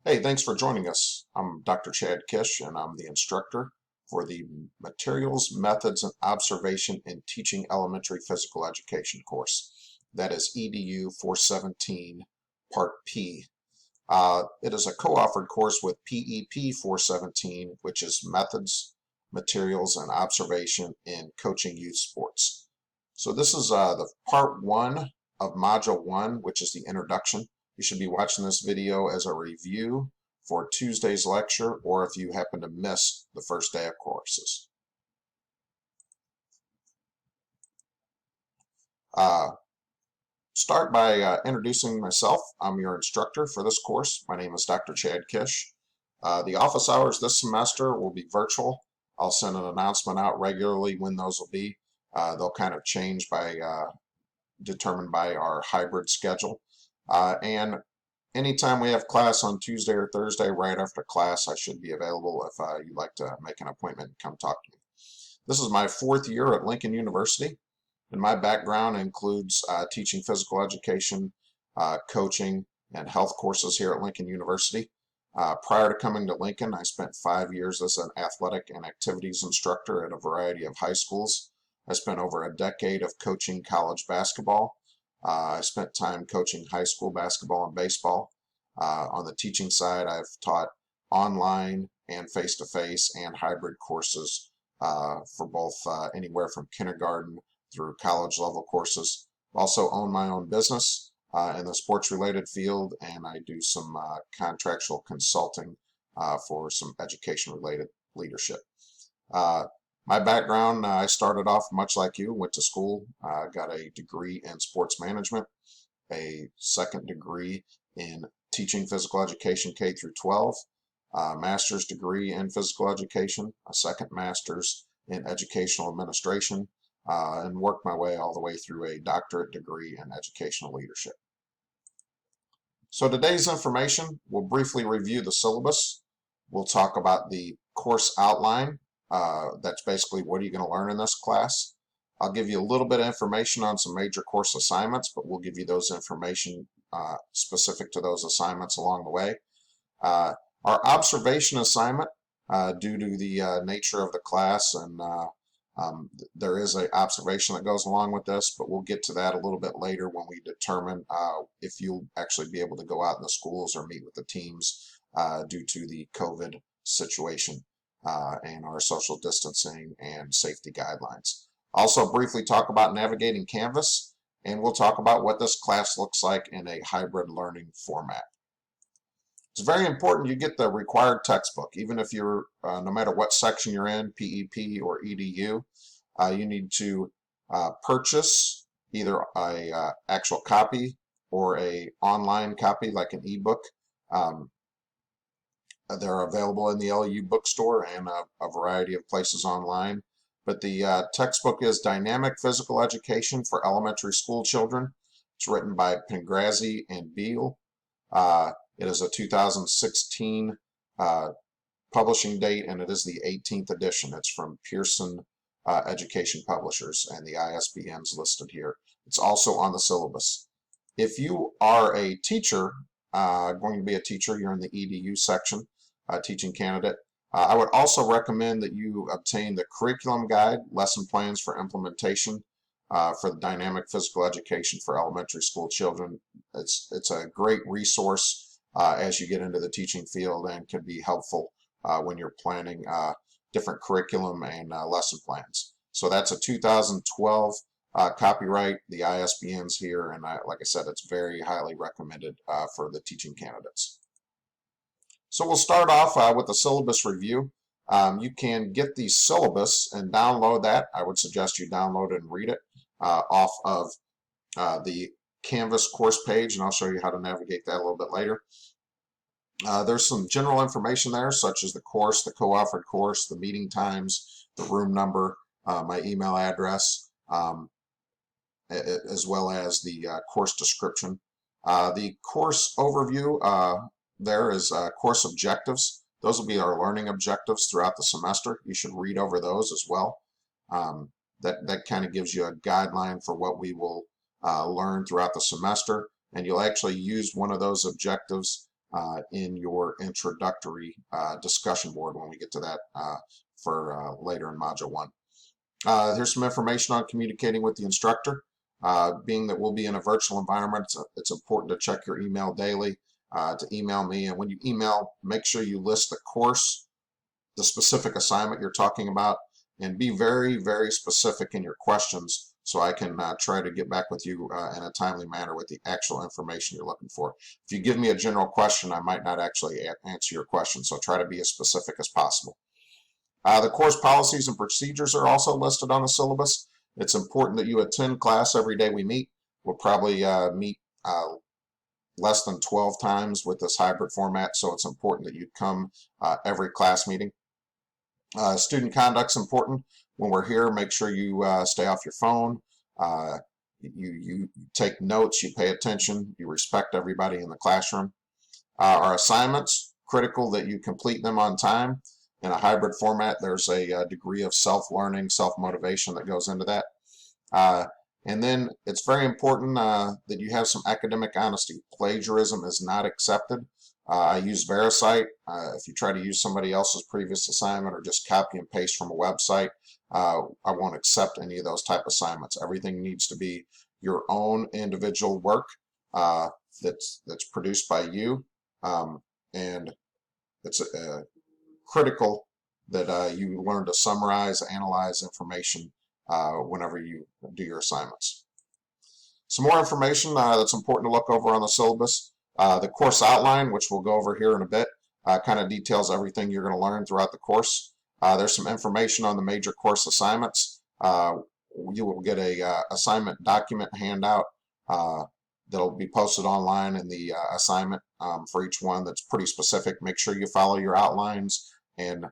Hey, thanks for joining us. I'm Dr. Chad Kish, and I'm the instructor for the Materials, Methods, and Observation in Teaching Elementary Physical Education course. That is EDU 417, Part P. It is a co-offered course with PEP 417, which is Methods, Materials, and Observation in Coaching Youth Sports. So this is the Part 1 of Module 1, which is the introduction. You should be watching this video as a review for Tuesday's lecture, or if you happen to miss the first day of courses. Start by introducing myself. I'm your instructor for this course. My name is Dr. Chad Kish. The office hours this semester will be virtual. I'll send an announcement out regularly when those will be. They'll kind of change by determined by our hybrid schedule. And anytime we have class on Tuesday or Thursday, right after class, I should be available if you'd like to make an appointment and come talk to me. This is my 4th year at Lincoln University, and my background includes teaching physical education, coaching, and health courses here at Lincoln University. Prior to coming to Lincoln, I spent 5 years as an athletic and activities instructor at a variety of high schools. I spent over a decade of coaching college basketball. I spent time coaching high school basketball and baseball. On the teaching side, I've taught online and face-to-face and hybrid courses for both anywhere from kindergarten through college level courses. Also own my own business in the sports related field, and I do some contractual consulting for some education related leadership. My background, I started off much like you, went to school, got a degree in sports management, a second degree in teaching physical education K through 12, a master's degree in physical education, a second master's in educational administration, and worked my way all the way through a doctorate degree in educational leadership. So today's information, we'll briefly review the syllabus. We'll talk about the course outline. That's basically what are you going to learn in this class. I'll give you a little bit of information on some major course assignments, but we'll give you those information specific to those assignments along the way. Our observation assignment, due to the nature of the class, and there is an observation that goes along with this, but we'll get to that a little bit later when we determine if you'll actually be able to go out in the schools or meet with the teams due to the COVID situation and our social distancing and safety guidelines. Also briefly talk about navigating Canvas, and we'll talk about what this class looks like in a hybrid learning format. It's very important you get the required textbook, even if you're, no matter what section you're in, PEP or EDU, you need to purchase either a actual copy or a online copy like an ebook. They're available in the LU bookstore and a variety of places online. But the textbook is Dynamic Physical Education for Elementary School Children. It's written by Pengrazi and Beal. It is a 2016 publishing date, and it is the 18th edition. It's from Pearson Education Publishers, and the ISBN's listed here. It's also on the syllabus. If you are a teacher, going to be a teacher, you're in the EDU section, teaching candidate, I would also recommend that you obtain the curriculum guide, lesson plans for implementation for the dynamic physical education for elementary school children. It's a great resource as you get into the teaching field and can be helpful when you're planning different curriculum and lesson plans. So that's a 2012 copyright. The ISBN's here, and like I said, it's very highly recommended for the teaching candidates. So we'll start off with the syllabus review. You can get the syllabus and download that. I would suggest you download it and read it off of the Canvas course page, and I'll show you how to navigate that a little bit later. There's some general information there, such as the course, the co-offered course, the meeting times, the room number, my email address, as well as the course description. The course overview, there is course objectives. Those will be our learning objectives throughout the semester. You should read over those as well. That kind of gives you a guideline for what we will learn throughout the semester, and you'll actually use one of those objectives in your introductory discussion board when we get to that for later in Module 1. Here's some information on communicating with the instructor. Being that we'll be in a virtual environment, it's important to check your email daily, to email me. And when you email, make sure you list the course, the specific assignment you're talking about, and be very, very specific in your questions so I can try to get back with you in a timely manner with the actual information you're looking for. If you give me a general question, I might not actually answer your question, so try to be as specific as possible. The course policies and procedures are also listed on the syllabus. It's important that you attend class every day we meet. We'll probably meet less than 12 times with this hybrid format, so it's important that you come every class meeting. Student conduct's important. When we're here, make sure you stay off your phone. You take notes, you pay attention, you respect everybody in the classroom. Our assignments, critical that you complete them on time. In a hybrid format, there's a degree of self-learning, self-motivation that goes into that. And then it's very important that you have some academic honesty. Plagiarism is not accepted. I use VeriCite. If you try to use somebody else's previous assignment or just copy and paste from a website, I won't accept any of those type assignments. Everything needs to be your own individual work that's produced by you, and it's critical that you learn to summarize, analyze information whenever you do your assignments. Some more information that's important to look over on the syllabus. The course outline, which we'll go over here in a bit, kind of details everything you're going to learn throughout the course. There's some information on the major course assignments. You will get a assignment document handout that'll be posted online in the assignment for each one that's pretty specific. Make sure you follow your outlines and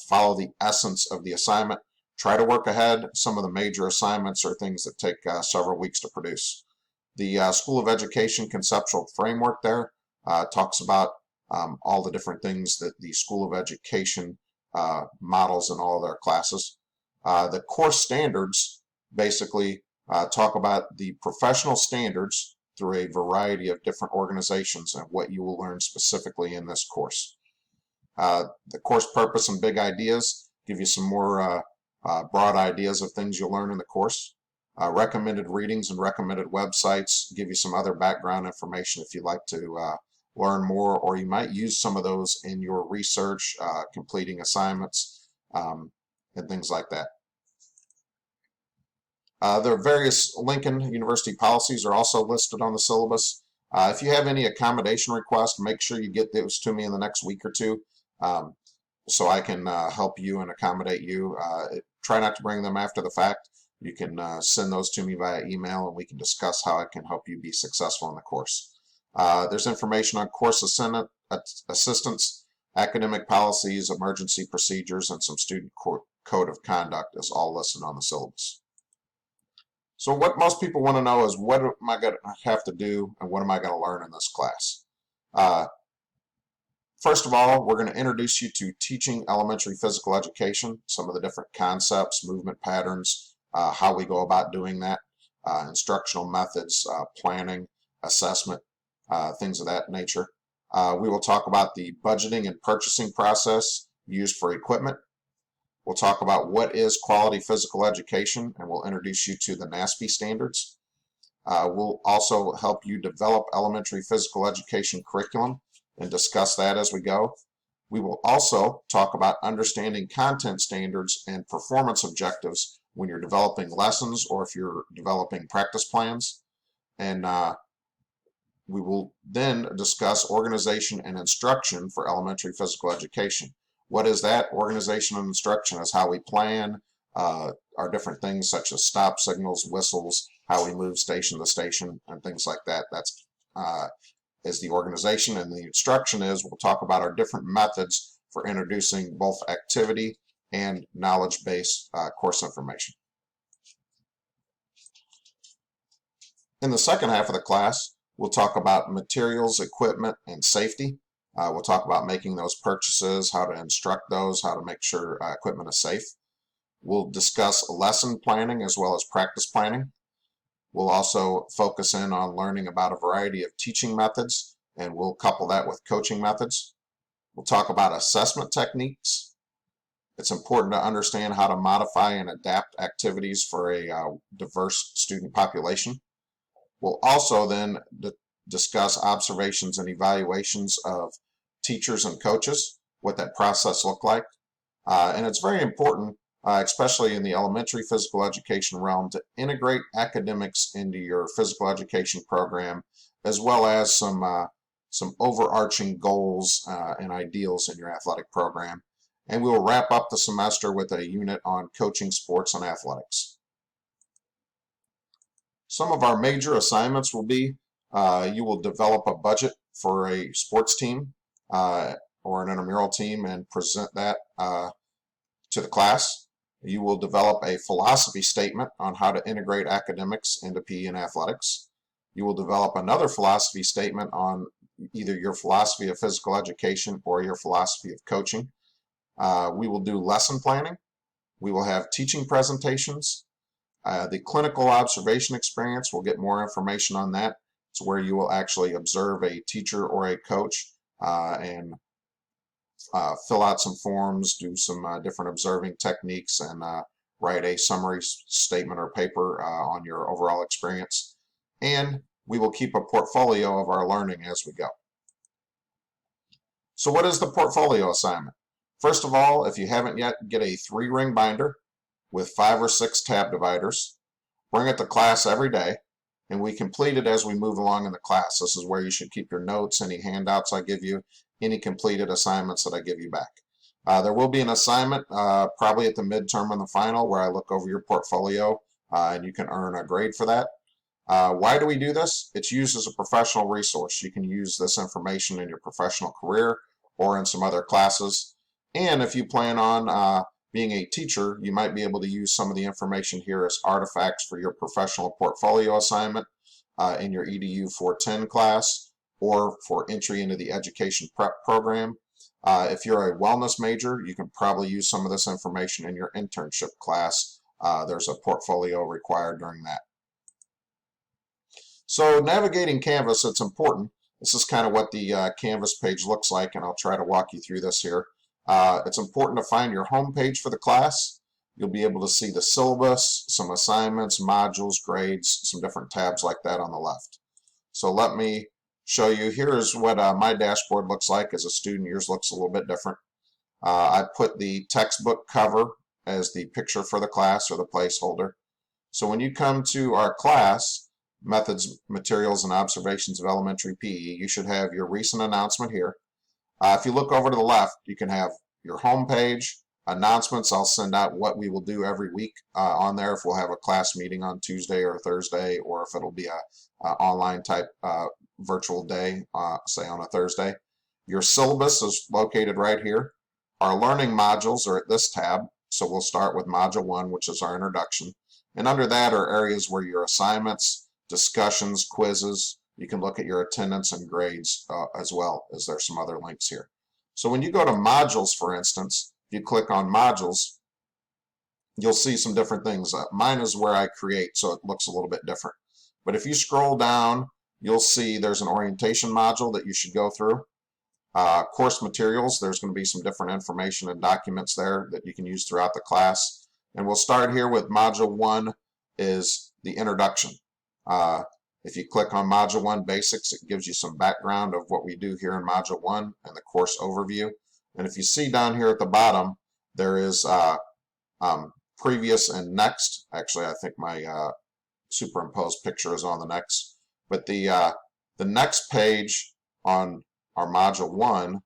follow the essence of the assignment. Try to work ahead. Some of the major assignments are things that take several weeks to produce. The School of Education conceptual framework there talks about all the different things that the School of Education models in all of their classes. The course standards basically talk about the professional standards through a variety of different organizations and what you will learn specifically in this course. The course purpose and big ideas give you some more broad ideas of things you'll learn in the course. Recommended readings and recommended websites give you some other background information if you'd like to learn more, or you might use some of those in your research, completing assignments, and things like that. There are various Lincoln University policies are also listed on the syllabus. If you have any accommodation requests, make sure you get those to me in the next week or two so I can help you and accommodate you. Try not to bring them after the fact. You can send those to me via email and we can discuss how I can help you be successful in the course. There's information on course assistance, academic policies, emergency procedures, and some student code of conduct is all listed on the syllabus. So what most people want to know is, what am I going to have to do and what am I going to learn in this class? First of all, we're going to introduce you to teaching elementary physical education, some of the different concepts, movement patterns, how we go about doing that, instructional methods, planning, assessment, things of that nature. We will talk about the budgeting and purchasing process used for equipment. We'll talk about what is quality physical education, and we'll introduce you to the NASP standards. We'll also help you develop elementary physical education curriculum and discuss that as we go. We will also talk about understanding content standards and performance objectives when you're developing lessons or if you're developing practice plans. And we will then discuss organization and instruction for elementary physical education. What is that? Organization and instruction is how we plan our different things such as stop signals, whistles, how we move station to station, and things like that. That's is the organization, and the instruction is we'll talk about our different methods for introducing both activity and knowledge-based course information. In the second half of the class, we'll talk about materials, equipment, and safety. We'll talk about making those purchases, how to instruct those, how to make sure equipment is safe. We'll discuss lesson planning as well as practice planning. We'll also focus in on learning about a variety of teaching methods and we'll couple that with coaching methods. We'll talk about assessment techniques. It's important to understand how to modify and adapt activities for a diverse student population. We'll also then discuss observations and evaluations of teachers and coaches, what that process looked like. And it's very important, especially in the elementary physical education realm, to integrate academics into your physical education program, as well as some overarching goals and ideals in your athletic program. And we will wrap up the semester with a unit on coaching sports and athletics. Some of our major assignments will be you will develop a budget for a sports team or an intramural team and present that to the class. You will develop a philosophy statement on how to integrate academics into PE and athletics. You will develop another philosophy statement on either your philosophy of physical education or your philosophy of coaching. We will do lesson planning. We will have teaching presentations. The clinical observation experience, we'll get more information on that. It's where you will actually observe a teacher or a coach and fill out some forms, do some different observing techniques, and write a summary statement or paper on your overall experience. And we will keep a portfolio of our learning as we go. So what is the portfolio assignment? First of all, if you haven't yet, get a 3-ring binder with 5 or 6 tab dividers. Bring it to class every day, and we complete it as we move along in the class. This is where you should keep your notes, any handouts I give you, any completed assignments that I give you back. There will be an assignment probably at the midterm and the final where I look over your portfolio and you can earn a grade for that. Why do we do this? It's used as a professional resource. You can use this information in your professional career or in some other classes. And if you plan on being a teacher, you might be able to use some of the information here as artifacts for your professional portfolio assignment in your EDU 410 class or for entry into the education prep program. If you're a wellness major, you can probably use some of this information in your internship class. There's a portfolio required during that. So navigating Canvas, it's important. This is kind of what the Canvas page looks like, and I'll try to walk you through this here. It's important to find your home page for the class. You'll be able to see the syllabus, some assignments, modules, grades, some different tabs like that on the left. So let me show you. Here is what my dashboard looks like as a student. Yours looks a little bit different. I put the textbook cover as the picture for the class or the placeholder. So when you come to our class, Methods, Materials, and Observations of Elementary PE, you should have your recent announcement here. If you look over to the left, you can have your home page, announcements. I'll send out what we will do every week on there, if we'll have a class meeting on Tuesday or Thursday, or if it'll be a online type virtual day, say on a Thursday. Your syllabus is located right here. Our learning modules are at this tab, so we'll start with Module 1, which is our introduction. And under that are areas where your assignments, discussions, quizzes, you can look at your attendance and grades as well as there's some other links here. So when you go to modules, for instance, if you click on modules, you'll see some different things. Mine is where I create, so it looks a little bit different. But if you scroll down, you'll see there's an orientation module that you should go through. Course materials, there's going to be some different information and documents there that you can use throughout the class. And we'll start here with Module 1 is the introduction. If you click on Module 1 Basics, it gives you some background of what we do here in Module 1 and the course overview. And if you see down here at the bottom, there is previous and next. Actually, I think my superimposed picture is on the next. But the next page on our Module 1,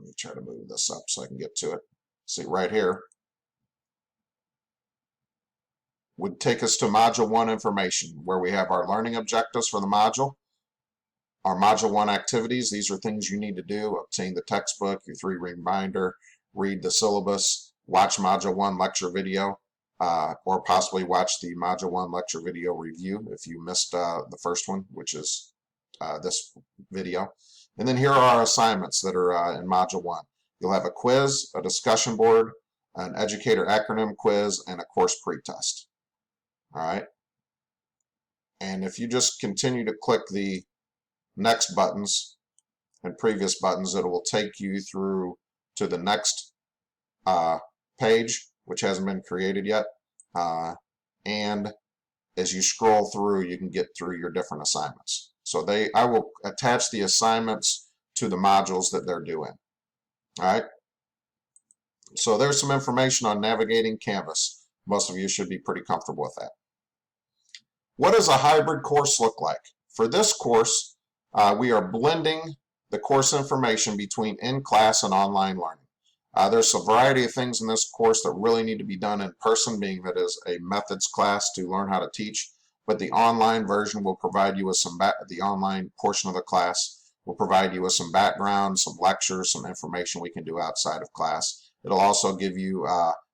let me try to move this up so I can get to it. See right here, would take us to Module 1 information, where we have our learning objectives for the module, our Module 1 activities. These are things you need to do: obtain the textbook, your 3-ring binder, read the syllabus, watch Module 1 lecture video, or possibly watch the Module 1 lecture video review if you missed the first one, which is this video. And then here are our assignments that are in Module 1. You'll have a quiz, a discussion board, an educator acronym quiz, and a course pretest. All right. And if you just continue to click the next buttons and previous buttons, it will take you through to the next page, which hasn't been created yet. And as you scroll through, you can get through your different assignments. So I will attach the assignments to the modules that they're doing. All right. So there's some information on navigating Canvas. Most of you should be pretty comfortable with that. What does a hybrid course look like? For this course, we are blending the course information between in-class and online learning. There's a variety of things in this course that really need to be done in person, being that it is a methods class to learn how to teach, but the online version will provide you with the online portion of the class will provide you with some background, some lectures, some information we can do outside of class. It'll also give you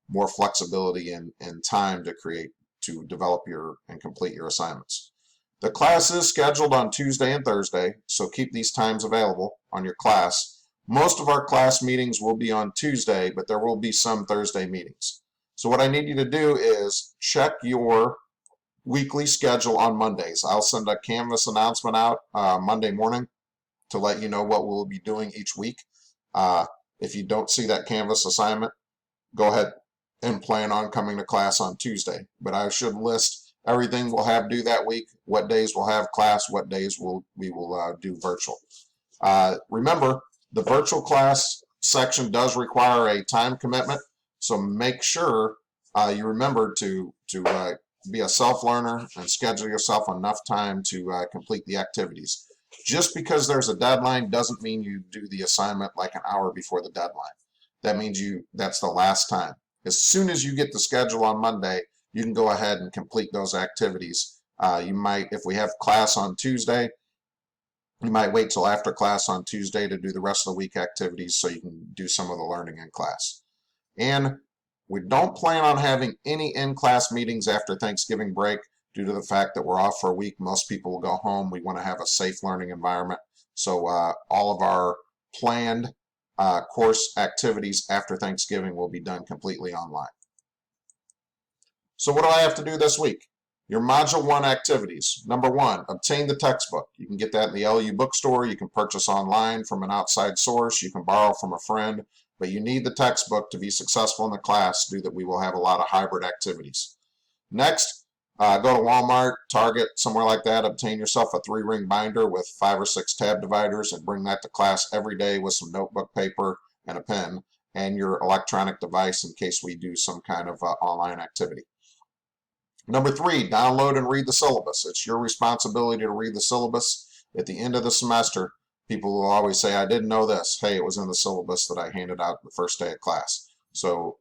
more flexibility in time to develop and complete your assignments. The class is scheduled on Tuesday and Thursday, so keep these times available on your class. Most of our class meetings will be on Tuesday, but there will be some Thursday meetings. So what I need you to do is check your weekly schedule on Mondays. I'll send a Canvas announcement out Monday morning to let you know what we'll be doing each week. If you don't see that Canvas assignment, go ahead and plan on coming to class on Tuesday. But I should list everything we'll have due that week, what days we'll have class, what days we will do virtual. Remember, the virtual class section does require a time commitment, so make sure you remember to be a self-learner and schedule yourself enough time to complete the activities. Just because there's a deadline doesn't mean you do the assignment like an hour before the deadline. That means that's the last time. As soon as you get the schedule on Monday, you can go ahead and complete those activities. You might, if we have class on Tuesday, you might wait till after class on Tuesday to do the rest of the week activities so you can do some of the learning in class. And we don't plan on having any in-class meetings after Thanksgiving break due to the fact that we're off for a week. Most people will go home. We want to have a safe learning environment. So all of our planned course activities after Thanksgiving will be done completely online. So what do I have to do this week? Your Module 1 activities. Number 1, obtain the textbook. You can get that in the LU bookstore. You can purchase online from an outside source. You can borrow from a friend. But you need the textbook to be successful in the class, due that we will have a lot of hybrid activities. Next, go to Walmart, Target, somewhere like that. Obtain yourself a 3-ring binder with 5 or 6 tab dividers and bring that to class every day with some notebook paper and a pen and your electronic device in case we do some kind of online activity. Number 3, download and read the syllabus. It's your responsibility to read the syllabus. At the end of the semester, people will always say, I didn't know this. Hey, it was in the syllabus that I handed out the first day of class. So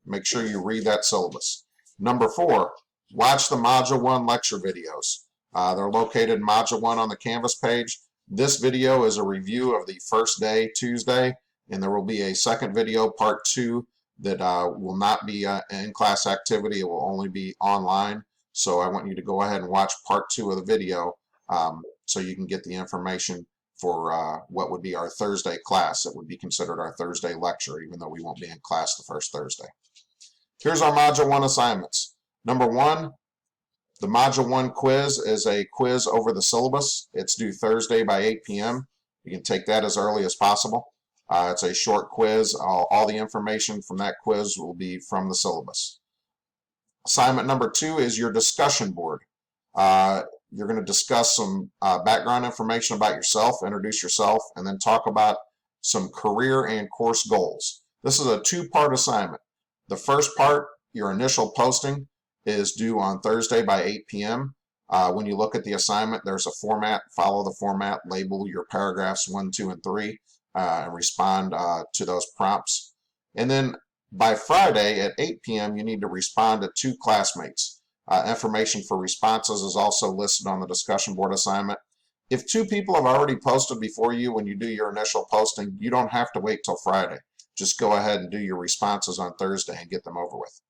make sure you read that syllabus. Number 4, watch the Module 1 lecture videos. They're located in Module 1 on the Canvas page. This video is a review of the first day, Tuesday, and there will be a second video, part 2, that will not be an in-class activity. It will only be online. So I want you to go ahead and watch part 2 of the video so you can get the information for what would be our Thursday class. It would be considered our Thursday lecture, even though we won't be in class the first Thursday. Here's our Module 1 assignments. Number 1, the Module 1 quiz is a quiz over the syllabus. It's due Thursday by 8 p.m. You can take that as early as possible. It's a short quiz. All the information from that quiz will be from the syllabus. Assignment number 2 is your discussion board. You're going to discuss some background information about yourself, introduce yourself, and then talk about some career and course goals. This is a 2-part assignment. The first part, your initial posting, is due on Thursday by 8 p.m. When you look at the assignment, there's a format. Follow the format, label your paragraphs 1, 2, and 3, and respond to those prompts. And then by Friday at 8 p.m., you need to respond to 2 classmates. Information for responses is also listed on the discussion board assignment. If 2 people have already posted before you when you do your initial posting, you don't have to wait till Friday. Just go ahead and do your responses on Thursday and get them over with.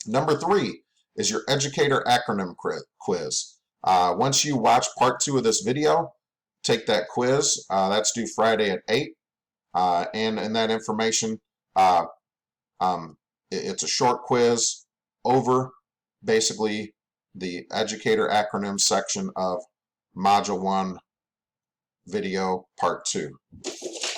Number 3 is your educator acronym quiz. Once you watch part 2 of this video, take that quiz. That's due Friday at 8. And in that information, it's a short quiz over basically the educator acronym section of Module 1 video part 2.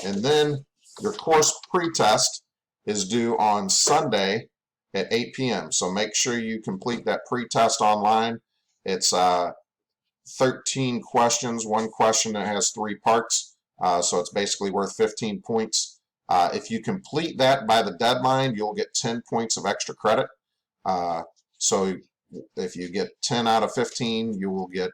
And then your course pretest is due on Sunday at 8 p.m. So make sure you complete that pretest online. It's 13 questions, one question that has 3 parts. So it's basically worth 15 points. If you complete that by the deadline, you'll get 10 points of extra credit. So if you get 10 out of 15, you will get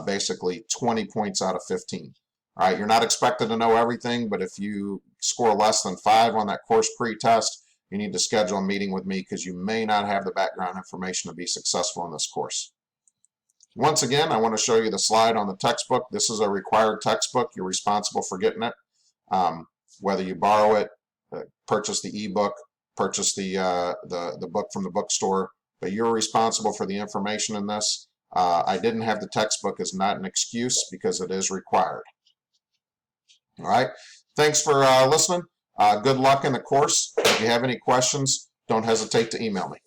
basically 20 points out of 15. All right, you're not expected to know everything, but if you score less than 5 on that course pretest, you need to schedule a meeting with me because you may not have the background information to be successful in this course. Once again, I want to show you the slide on the textbook. This is a required textbook. You're responsible for getting it. Whether you borrow it, purchase the ebook, purchase the book from the bookstore, but you're responsible for the information in this. I didn't have the textbook is not an excuse because it is required. All right. Thanks for listening. Good luck in the course. If you have any questions, don't hesitate to email me.